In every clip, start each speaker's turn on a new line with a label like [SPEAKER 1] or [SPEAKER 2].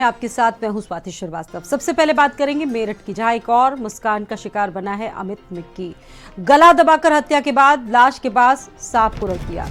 [SPEAKER 1] आपके साथ मैं हूं स्वाति श्रीवास्तव। सबसे पहले बात करेंगे मेरठ की, जहां एक और मुस्कान का शिकार बना है अमित मिक्की। गला दबाकर हत्या के बाद लाश के पास सांप को रख दिया।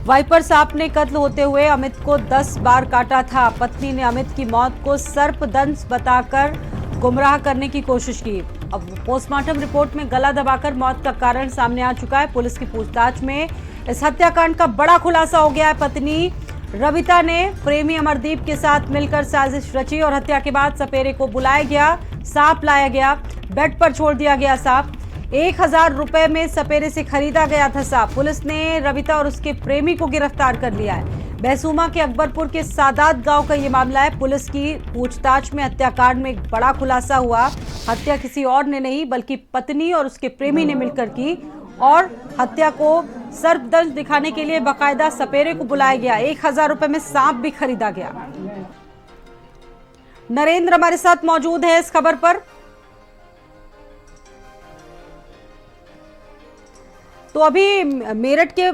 [SPEAKER 1] वाइपर सांप ने कत्ल होते हुए अमित को 10 बार काटा था। पत्नी ने अमित की मौत को सर्पदंश बताकर गुमराह करने की कोशिश की। अब पोस्टमार्टम रिपोर्ट में गला दबाकर मौत का कारण सामने आ चुका है। पुलिस की पूछताछ में इस हत्याकांड का बड़ा खुलासा हो गया है। पत्नी रविता ने प्रेमी अमरदीप के साथ मिलकर साजिश रची और हत्या के बाद सपेरे को बुलाया गया, सांप लाया गया, बेड पर छोड़ दिया गया सांप। 1000 रुपए में सपेरे से खरीदा गया था सांप। पुलिस ने रविता और उसके प्रेमी को गिरफ्तार कर लिया है। बैसूमा के अकबरपुर के सादात गांव का ये मामला है। पुलिस की पूछताछ में हत्याकांड में एक बड़ा खुलासा हुआ। हत्या किसी और ने नहीं बल्कि पत्नी और उसके प्रेमी ने मिलकर की और हत्या को सर्पदंश दिखाने के लिए बाकायदा सपेरे को बुलाया गया। 1000 रुपए में सांप भी खरीदा गया। नरेंद्र हमारे साथ मौजूद है इस खबर पर। तो अभी मेरठ के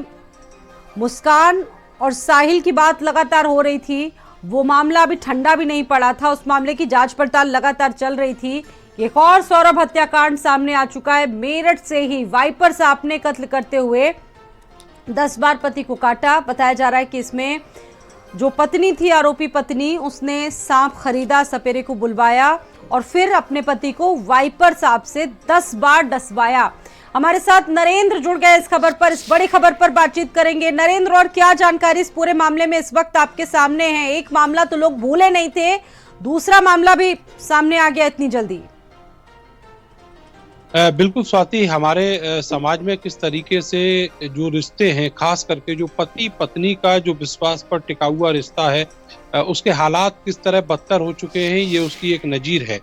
[SPEAKER 1] मुस्कान और साहिल की बात लगातार हो रही थी। वो मामला अभी ठंडा भी नहीं पड़ा था, उस मामले की जांच पड़ताल लगातार चल रही थी। एक और सौरभ हत्याकांड सामने आ चुका है। मेरठ से ही वाइपर सांप ने कत्ल करते हुए 10 बार पति को काटा। बताया जा रहा है कि इसमें जो पत्नी थी, आरोपी पत्नी, उसने सांप खरीदा, सपेरे को बुलवाया और फिर अपने पति को वाइपर सांप से 10 बार डसवाया। हमारे साथ नरेंद्र जुड़ गए इस खबर पर, इस बड़ी खबर पर बातचीत करेंगे। नरेंद्र, और क्या जानकारी इस पूरे मामले में इस वक्त आपके सामने है? एक मामला तो लोग भूले नहीं थे, दूसरा मामला भी सामने आ गया इतनी जल्दी।
[SPEAKER 2] बिल्कुल स्वाति, हमारे समाज में किस तरीके से जो रिश्ते हैं, खास करके जो पति पत्नी का जो विश्वास पर टिका हुआ रिश्ता है, उसके हालात किस तरह बदतर हो चुके हैं, ये उसकी एक नजीर है।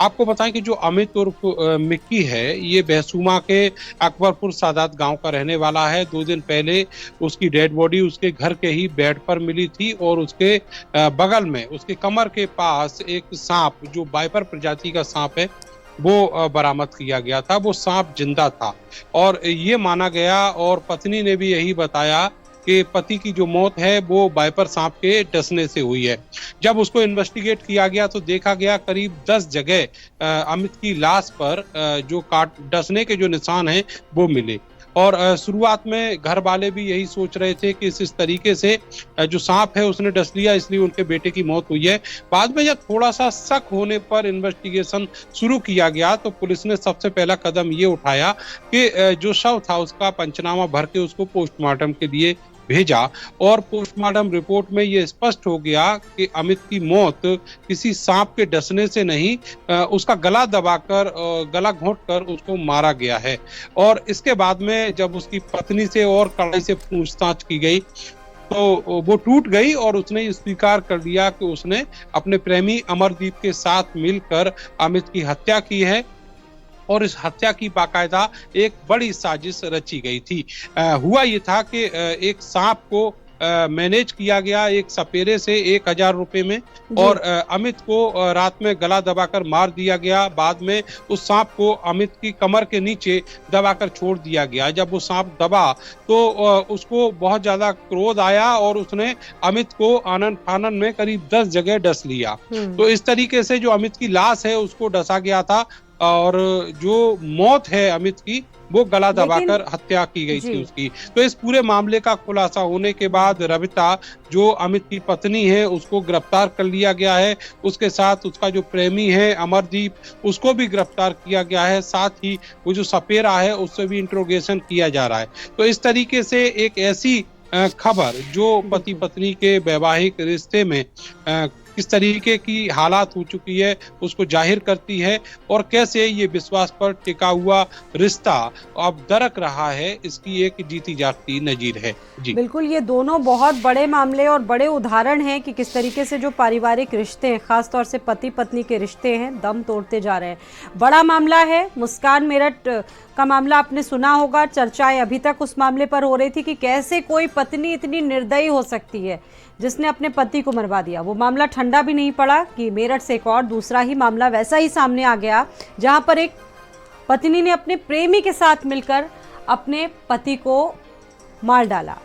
[SPEAKER 2] आपको बताएं कि जो अमित उर्फ मिक्की है, ये बैसूमा के अकबरपुर सादात गांव का रहने वाला है। 2 दिन पहले उसकी डेड बॉडी उसके घर के ही बेड पर मिली थी और उसके बगल में, उसके कमर के पास एक सांप, जो वाइपर प्रजाति का सांप है, वो बरामद किया गया था। वो सांप जिंदा था और ये माना गया, और पत्नी ने भी यही बताया कि पति की जो मौत है वो वाइपर सांप के डसने से हुई है। जब उसको इन्वेस्टिगेट किया गया तो देखा गया करीब 10 जगह अमित की लाश पर जो डसने के जो निशान हैं वो मिले। और शुरुआत में घर वाले भी यही सोच रहे थे कि इस तरीके से जो सांप है उसने डस लिया, इसलिए उनके बेटे की मौत हुई है। बाद में जब थोड़ा सा शक होने पर इन्वेस्टिगेशन शुरू किया गया तो पुलिस ने सबसे पहला कदम ये उठाया कि जो शव था उसका पंचनामा भर के उसको पोस्टमार्टम के लिए भेजा। और पोस्टमार्टम रिपोर्ट में ये स्पष्ट हो गया कि अमित की मौत किसी सांप के डसने से नहीं, उसका गला दबाकर, गला घोंटकर उसको मारा गया है। और इसके बाद में जब उसकी पत्नी से और कड़ाई से पूछताछ की गई तो वो टूट गई और उसने स्वीकार कर लिया कि उसने अपने प्रेमी अमरदीप के साथ मिलकर अमित की हत्या की है और इस हत्या की बाकायदा एक बड़ी साजिश रची गई थी। हुआ ये था कि एक सांप को मैनेज किया गया एक सपेरे से 1000 रुपए में, और अमित को रात में गला दबाकर मार दिया गया। बाद में उस सांप को अमित की कमर के नीचे दबाकर छोड़ दिया गया। जब वो सांप दबा तो उसको बहुत ज्यादा क्रोध आया और उसने अमित को आनन फानन में करीब 10 जगह डस लिया। तो इस तरीके से जो अमित की लाश है उसको डसा गया था और जो मौत है अमित की वो गला दबाकर हत्या की गई थी उसकी। तो इस पूरे मामले का खुलासा होने के बाद रविता, जो अमित की पत्नी है, उसको गिरफ्तार कर लिया गया है। उसके साथ उसका जो प्रेमी है अमरदीप, उसको भी गिरफ्तार किया गया है। साथ ही वो जो सपेरा है उससे भी इंट्रोगेशन किया जा रहा है। तो इस तरीके से एक ऐसी खबर जो पति पत्नी के वैवाहिक रिश्ते में किस तरीके की हालात हो चुकी है उसको जाहिर करती है, और कैसे ये विश्वास पर टिका हुआ रिश्ता अब दरक रहा है, इसकी एक जीती जागती नजीर है। जी
[SPEAKER 1] बिल्कुल, ये दोनों बहुत बड़े मामले और बड़े उदाहरण हैं कि किस तरीके से जो पारिवारिक रिश्ते हैं, खासतौर से पति पत्नी के रिश्ते हैं, दम तोड़ते जा रहे हैं। बड़ा मामला है। मुस्कान मेरठ का मामला आपने सुना होगा, चर्चाएं अभी तक उस मामले पर हो रही थी कि कैसे कोई पत्नी इतनी निर्दयी हो सकती है जिसने अपने पति को मरवा दिया। वो मामला ठंडा भी नहीं पड़ा कि मेरठ से एक और दूसरा ही मामला वैसा ही सामने आ गया, जहां पर एक पत्नी ने अपने प्रेमी के साथ मिलकर अपने पति को मार डाला।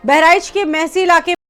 [SPEAKER 1] बहराइच के महसी इलाके